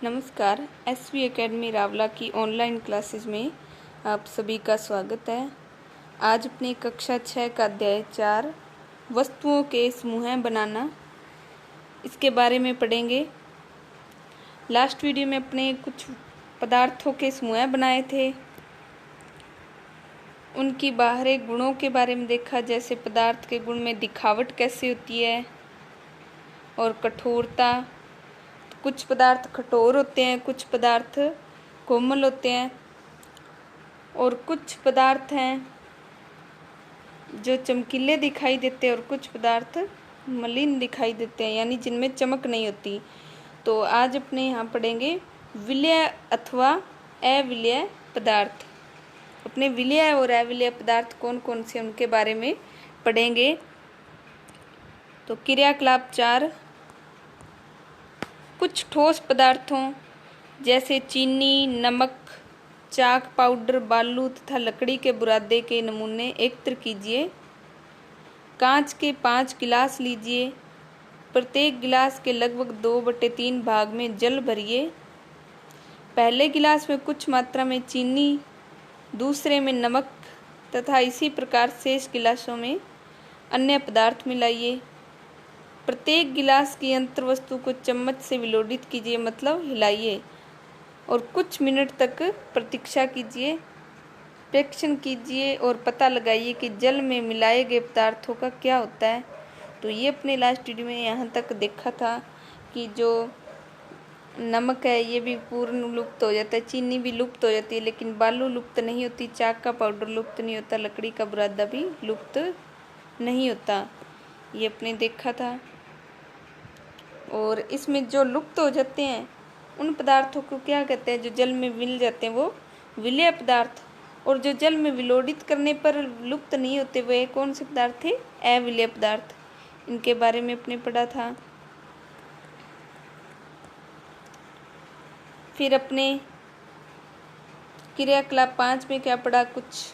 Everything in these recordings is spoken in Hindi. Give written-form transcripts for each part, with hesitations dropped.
नमस्कार। एसवी एकेडमी रावला की ऑनलाइन क्लासेस में आप सभी का स्वागत है। आज अपनी कक्षा 6 का अध्याय 4 वस्तुओं के समूह बनाना, इसके बारे में पढ़ेंगे। लास्ट वीडियो में अपने कुछ पदार्थों के समूह बनाए थे, उनकी बाहरी गुणों के बारे में देखा, जैसे पदार्थ के गुण में दिखावट कैसे होती है और कठोरता। कुछ पदार्थ कठोर होते हैं, कुछ पदार्थ कोमल होते हैं और कुछ पदार्थ हैं जो चमकीले दिखाई देते हैं और कुछ पदार्थ मलिन दिखाई देते हैं, यानी जिनमें चमक नहीं होती। तो आज अपने यहाँ पढ़ेंगे विलय अथवा अविलय पदार्थ। अपने विलय और अविलय पदार्थ कौन कौन से, उनके बारे में पढ़ेंगे। तो क्रियाकलाप 4, कुछ ठोस पदार्थों जैसे चीनी, नमक, चाक पाउडर, बालू तथा लकड़ी के बुरादे के नमूने एकत्र कीजिए। कांच के 5 गिलास लीजिए। प्रत्येक गिलास के लगभग 2/3 भाग में जल भरिए। पहले गिलास में कुछ मात्रा में चीनी, दूसरे में नमक तथा इसी प्रकार शेष गिलासों में अन्य पदार्थ मिलाइए। प्रत्येक गिलास की अंतर्वस्तु को चम्मच से विलोडित कीजिए, मतलब हिलाइए, और कुछ मिनट तक प्रतीक्षा कीजिए। प्रेक्षण कीजिए और पता लगाइए कि जल में मिलाए गए पदार्थों का क्या होता है। तो ये अपने लास्ट वीडियो में यहाँ तक देखा था कि जो नमक है ये भी पूर्ण लुप्त हो जाता है, चीनी भी लुप्त हो जाती है, लेकिन बालू लुप्त नहीं होती, चाक का पाउडर लुप्त नहीं होता, लकड़ी का बुरादा भी लुप्त नहीं होता। ये अपने देखा था। और इसमें जो लुप्त हो जाते हैं उन पदार्थों को क्या कहते हैं, जो जल में मिल जाते हैं वो विलय पदार्थ, और जो जल में विलोडित करने पर लुप्त नहीं होते वे कौन से पदार्थ थे, अविलय पदार्थ। इनके बारे में अपने पढ़ा था। फिर अपने क्रियाकलाप 5 में क्या पढ़ा, कुछ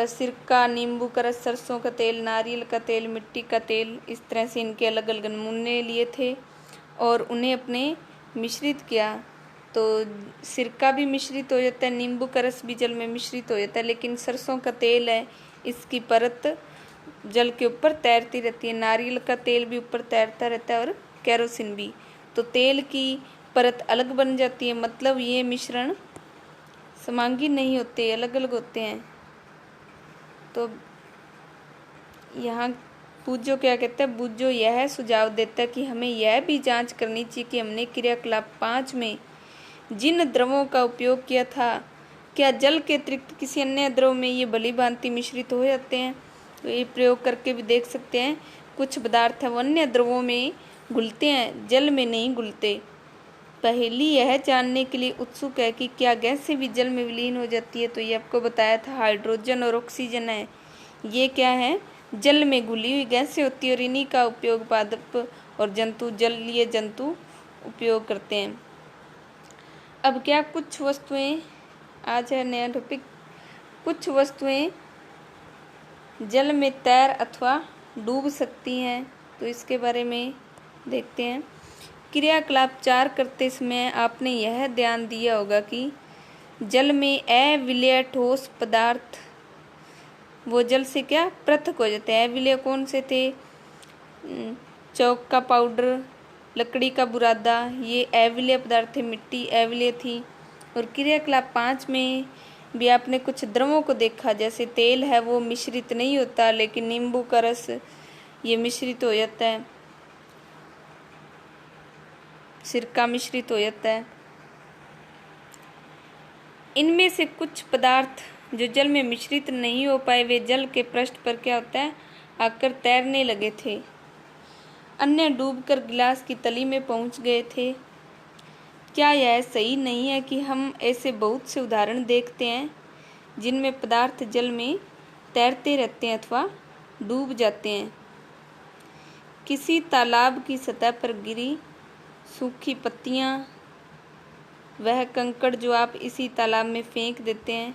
सिरका, नींबू का रस, सरसों का तेल, नारियल का तेल, मिट्टी का तेल, इस तरह से इनके अलग अलग नमूने लिए थे और उन्हें अपने मिश्रित किया। तो सिरका भी मिश्रित हो जाता है, नींबू का रस भी जल में मिश्रित हो जाता है, लेकिन सरसों का तेल है इसकी परत जल के ऊपर तैरती रहती है। नारियल का तेल भी ऊपर तैरता रहता है और केरोसिन भी। तो तेल की परत अलग बन जाती है, मतलब ये मिश्रण समांगी नहीं होते, अलग अलग होते हैं। तो यहाँ बूझो क्या कहता है, बूझो यह सुझाव देता है कि हमें यह भी जांच करनी चाहिए कि हमने क्रियाकलाप 5 में जिन द्रवों का उपयोग किया था, क्या जल के अतिरिक्त किसी अन्य द्रव में ये भली भांति मिश्रित हो जाते हैं। तो ये प्रयोग करके भी देख सकते हैं। कुछ पदार्थ है वो अन्य द्रवों में घुलते हैं, जल में नहीं घुलते। पहली यह जानने के लिए उत्सुक है कि क्या गैसें भी जल में विलीन हो जाती है। तो ये आपको बताया था, हाइड्रोजन और ऑक्सीजन है, ये क्या है, जल में घुली हुई गैसें होती है और इन्हीं का उपयोग पादप और जंतु, जलीय जंतु उपयोग करते हैं। अब क्या कुछ वस्तुएं, आज है नया टॉपिक, कुछ वस्तुएं जल में तैर अथवा डूब सकती हैं। तो इसके बारे में देखते हैं। क्रियाकलाप 4 करते समय आपने यह ध्यान दिया होगा कि जल में अविलय ठोस पदार्थ वो जल से क्या पृथक हो जाते हैं। अविलय कौन से थे, चौक का पाउडर, लकड़ी का बुरादा, ये अविलय पदार्थ थे, मिट्टी अविलय थी। और क्रियाकलाप 5 में भी आपने कुछ द्रवों को देखा, जैसे तेल है वो मिश्रित नहीं होता, लेकिन नींबू का रस ये मिश्रित हो जाता है, सिरका मिश्रित हो जाता है। इनमें से कुछ पदार्थ जो जल में मिश्रित नहीं हो पाए वे जल के पृष्ठ पर क्या होता है, आकर तैरने लगे थे। अन्य डूबकर गिलास की तली में पहुंच गए थे। क्या यह सही नहीं है कि हम ऐसे बहुत से उदाहरण देखते हैं जिनमें पदार्थ जल में तैरते रहते हैं अथवा डूब जाते हैं। किसी तालाब की सतह पर गिरी सूखी पत्तियां, वह कंकड़ जो आप इसी तालाब में फेंक देते हैं,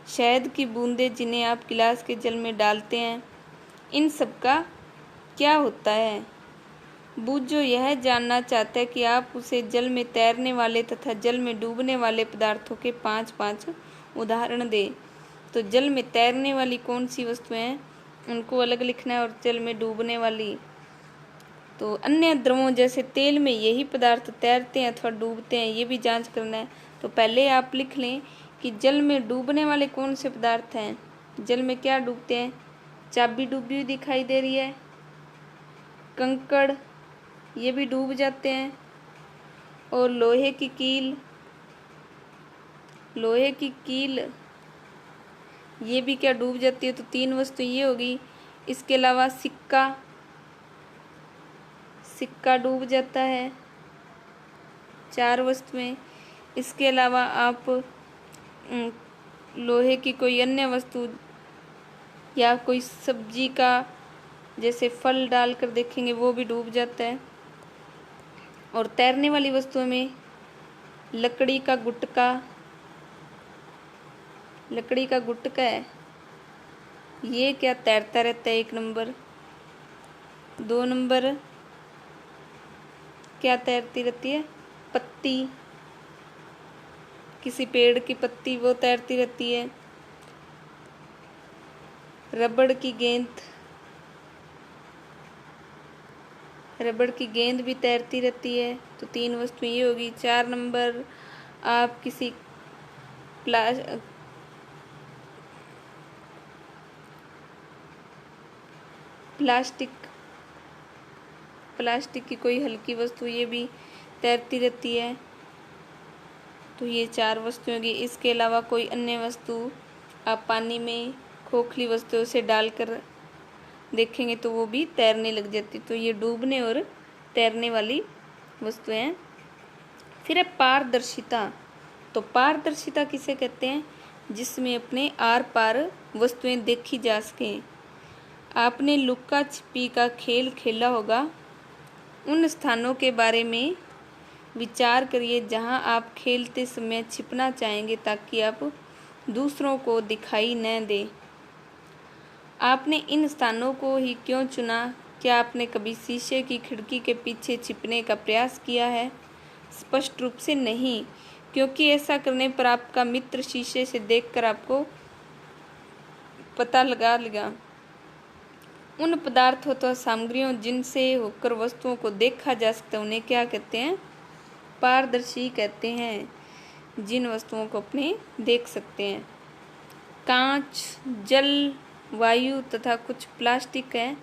शहद की बूंदें जिन्हें आप गिलास के जल में डालते हैं, इन सब का क्या होता है। बूझो यह जानना चाहता है कि आप उसे जल में तैरने वाले तथा जल में डूबने वाले पदार्थों के 5-5 उदाहरण दें। तो जल में तैरने वाली कौन सी वस्तुएं हैं उनको अलग लिखना है, और जल में डूबने वाली तो अन्य द्रवों जैसे तेल में यही पदार्थ तैरते हैं अथवा डूबते हैं, ये भी जांच करना है। तो पहले आप लिख लें कि जल में डूबने वाले कौन से पदार्थ हैं। जल में क्या डूबते हैं, चाबी डूबी हुई दिखाई दे रही है, कंकड़ ये भी डूब जाते हैं, और लोहे की कील ये भी क्या डूब जाती है। तो 3 वस्तु ये होगी। इसके अलावा सिक्का डूब जाता है, 4 वस्तुएं। इसके अलावा आप लोहे की कोई अन्य वस्तु या कोई सब्जी का जैसे फल डालकर देखेंगे वो भी डूब जाता है। और तैरने वाली वस्तुओं में लकड़ी का गुटका है, ये क्या तैरता रहता है 1 नंबर। 2 नंबर क्या तैरती रहती है, पत्ती, किसी पेड़ की पत्ती वो तैरती रहती है। रबड़ की गेंद भी तैरती रहती है। तो 3 वस्तुएं ये होगी। 4 नंबर आप किसी प्लास्टिक की कोई हल्की वस्तु ये भी तैरती रहती है। तो ये 4 वस्तुएं होगी। इसके अलावा कोई अन्य वस्तु आप पानी में खोखली वस्तुओं से डालकर देखेंगे तो वो भी तैरने लग जाती। तो ये डूबने और तैरने वाली वस्तुएं हैं। फिर है पारदर्शिता। तो पारदर्शिता किसे कहते हैं, जिसमें अपने आर पार वस्तुएं देखी जा सकें। आपने लुक्का छिपी का खेल खेला होगा। उन स्थानों के बारे में विचार करिए जहां आप खेलते समय छिपना चाहेंगे ताकि आप दूसरों को दिखाई न दे। आपने इन स्थानों को ही क्यों चुना। क्या आपने कभी शीशे की खिड़की के पीछे छिपने का प्रयास किया है। स्पष्ट रूप से नहीं, क्योंकि ऐसा करने पर आपका मित्र शीशे से देखकर आपको पता लगा लेगा। उन पदार्थों अथवा सामग्रियों जिनसे होकर वस्तुओं को देखा जा सकता है उन्हें क्या कहते हैं, पारदर्शी कहते हैं। जिन वस्तुओं को अपने देख सकते हैं। कांच, जल, वायु तथा कुछ प्लास्टिक है,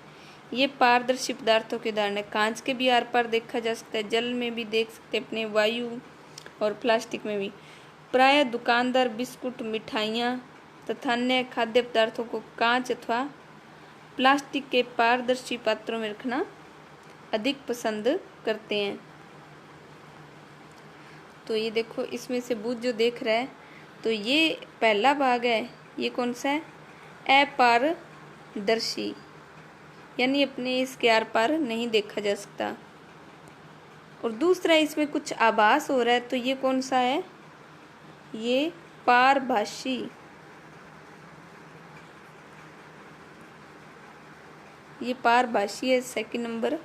ये पारदर्शी पदार्थों के उदाहरण है। कांच के भी आर पार देखा जा सकता है, जल में भी देख सकते हैं अपने, वायु और प्लास्टिक में भी। प्रायः दुकानदार बिस्कुट, मिठाइयाँ तथा अन्य खाद्य पदार्थों को कांच अथवा प्लास्टिक के पारदर्शी पात्रों में रखना अधिक पसंद करते हैं। तो ये देखो इसमें से बूझ जो देख रहा है, तो ये पहला भाग है, ये कौन सा है, अपारदर्शी, यानी अपने इसके आर पार नहीं देखा जा सकता। और दूसरा इसमें कुछ आभास हो रहा है, तो ये कौन सा है, ये पारभासी। ये पारभासी है 2nd नंबर।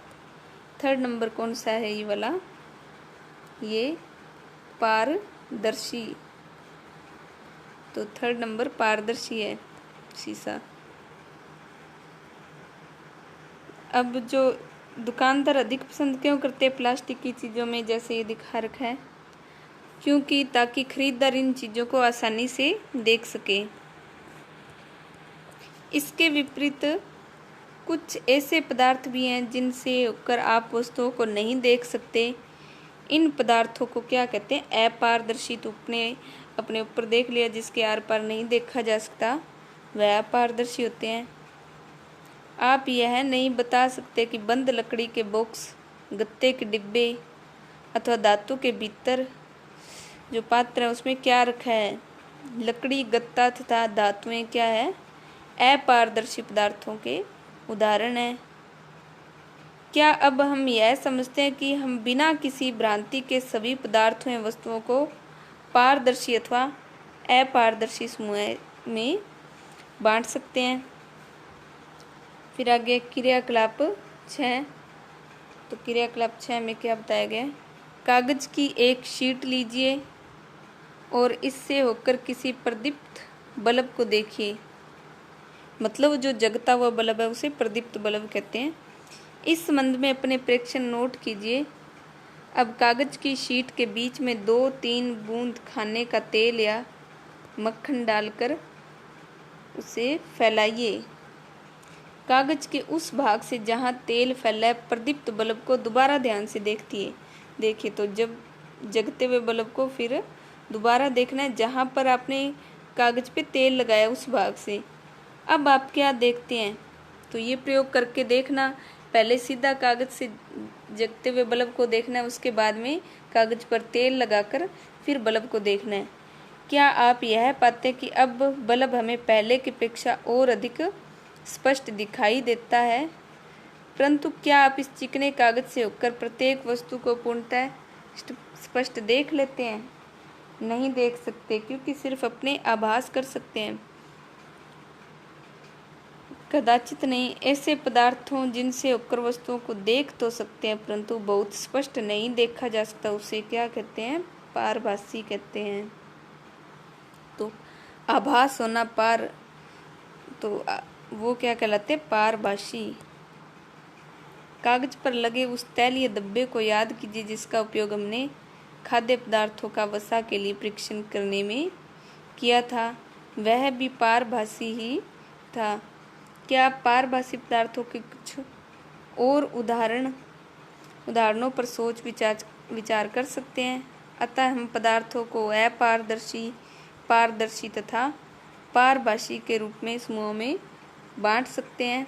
3rd नंबर कौन सा है, ये वाला, ये पारदर्शी। तो 3rd नंबर पारदर्शी है शीशा। अब जो दुकानदार अधिक पसंद क्यों करते हैं प्लास्टिक की चीज़ों में, जैसे ये दिखा रखा है, क्योंकि ताकि खरीदार इन चीज़ों को आसानी से देख सके। इसके विपरीत कुछ ऐसे पदार्थ भी हैं जिनसे होकर आप वस्तुओं को नहीं देख सकते। इन पदार्थों को क्या कहते हैं, अपारदर्शी। तो अपने ऊपर देख लिया, जिसके आर पार नहीं देखा जा सकता वह अपारदर्शी होते हैं। आप यह नहीं बता सकते कि बंद लकड़ी के बॉक्स, गत्ते के डिब्बे अथवा धातु के भीतर जो पात्र है उसमें क्या रखा है। लकड़ी, गत्ता तथा धातुएं क्या है, अपारदर्शी पदार्थों के उदाहरण है। क्या अब हम यह समझते हैं कि हम बिना किसी भ्रांति के सभी पदार्थों एवं वस्तुओं को पारदर्शी अथवा अपारदर्शी समूह में बांट सकते हैं। फिर आगे क्रियाकलाप 6। तो क्रियाकलाप 6 में क्या बताया गया है? कागज की एक शीट लीजिए और इससे होकर किसी प्रदीप्त बल्ब को देखिए। मतलब जो जगता हुआ बल्ब है उसे प्रदीप्त बल्ब कहते हैं। इस संबंध में अपने प्रेक्षण नोट कीजिए। अब कागज की शीट के बीच में 2-3 बूंद खाने का तेल या मक्खन डालकर उसे फैलाइए। कागज के उस भाग से जहां तेल फैला है प्रदीप्त बल्ब को दोबारा ध्यान से देखिए। तो जब जगते हुए बल्ब को फिर दोबारा देखना है जहां पर आपने कागज पे तेल लगाया उस भाग से। अब आप क्या देखते हैं? तो ये प्रयोग करके देखना। पहले सीधा कागज से जगते हुए बल्ब को देखना है, उसके बाद में कागज पर तेल लगाकर फिर बल्ब को देखना है। क्या आप यह पाते कि अब बल्ब हमें पहले की अपेक्षा और अधिक स्पष्ट दिखाई देता है? परंतु क्या आप इस चिकने कागज से होकर प्रत्येक वस्तु को पूर्णतः स्पष्ट देख लेते हैं? नहीं देख सकते, क्योंकि सिर्फ अपने आभास कर सकते हैं, कदाचित नहीं। ऐसे पदार्थों जिनसे होकर वस्तुओं को देख तो सकते हैं परंतु बहुत स्पष्ट नहीं देखा जा सकता, उसे क्या कहते हैं? पारभासी कहते हैं। तो आभास होना तो वो क्या कहलाते हैं? पारभासी। कागज पर लगे उस तैलीय धब्बे को याद कीजिए जिसका उपयोग हमने खाद्य पदार्थों का वसा के लिए परीक्षण करने में किया था। वह भी पारभासी ही था। क्या आप पारभासी पदार्थों के कुछ और उदाहरणों पर सोच विचार कर सकते हैं? अतः हम पदार्थों को अपारदर्शी, पारदर्शी तथा पारभासी के रूप में समूहों में बांट सकते हैं।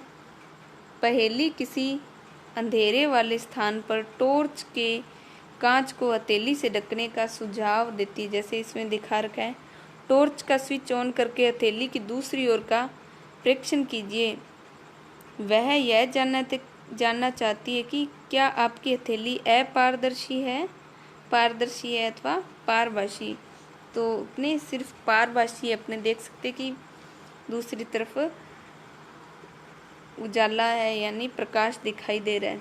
पहेली किसी अंधेरे वाले स्थान पर टॉर्च के कांच को हथेली से ढकने का सुझाव देती है। जैसे इसमें दिखा रखा है, टॉर्च का स्विच ऑन करके हथेली की दूसरी ओर का प्रेक्षण कीजिए। वह यह जानना चाहती है कि क्या आपकी हथेली अपारदर्शी है, पारदर्शी है अथवा पारभासी। तो अपने सिर्फ पारभासी अपने देख सकते कि दूसरी तरफ उजाला है यानी प्रकाश दिखाई दे रहा है।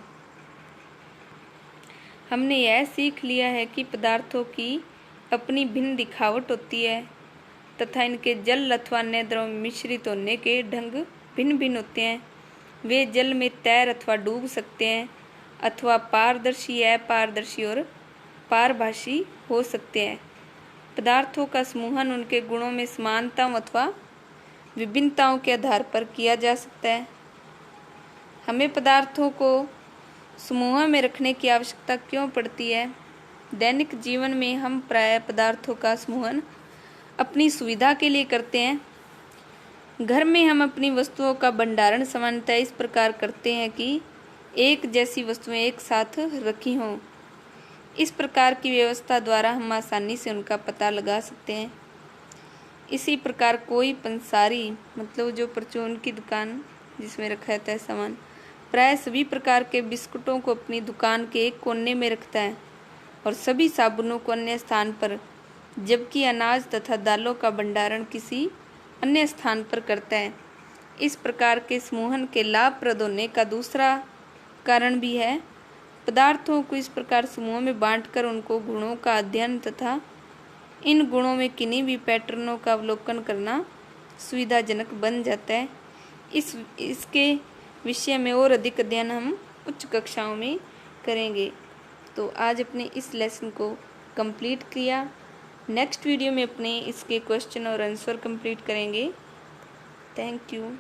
हमने यह सीख लिया है कि पदार्थों की अपनी भिन्न दिखावट होती है तथा इनके जल अथवा अन्य द्रव मिश्रित होने के ढंग भिन्न भिन्न होते हैं। वे जल में तैर अथवा डूब सकते हैं अथवा पारदर्शी, अपारदर्शी और पारभासी हो सकते हैं। पदार्थों का समूहन उनके गुणों में समानताओं अथवा विभिन्नताओं के आधार पर किया जा सकता है। हमें पदार्थों को समूह में रखने की आवश्यकता क्यों पड़ती है? दैनिक जीवन में हम प्रायः पदार्थों का समूहन अपनी सुविधा के लिए करते हैं। घर में हम अपनी वस्तुओं का भंडारण सामान्यतः इस प्रकार करते हैं कि एक जैसी वस्तुएं एक साथ रखी हों। इस प्रकार की व्यवस्था द्वारा हम आसानी से उनका पता लगा सकते हैं। इसी प्रकार कोई पंसारी, मतलब जो परचून की दुकान जिसमें रखा रहता है सामान, प्राय सभी प्रकार के बिस्कुटों को अपनी दुकान के एक कोने में रखता है और सभी साबुनों को अन्य स्थान पर, जबकि अनाज तथा दालों का भंडारण किसी अन्य स्थान पर करता है। इस प्रकार के समूहन के लाभप्रद होने का दूसरा कारण भी है। पदार्थों को इस प्रकार समूहों में बांटकर उनको गुणों का अध्ययन तथा इन गुणों में किन्हीं भी पैटर्नों का अवलोकन करना सुविधाजनक बन जाता है। इसके विषय में और अधिक अध्ययन हम उच्च कक्षाओं में करेंगे। तो आज अपने इस लेसन को कंप्लीट किया। नेक्स्ट वीडियो में अपने इसके क्वेश्चन और आंसर कंप्लीट करेंगे। Thank you.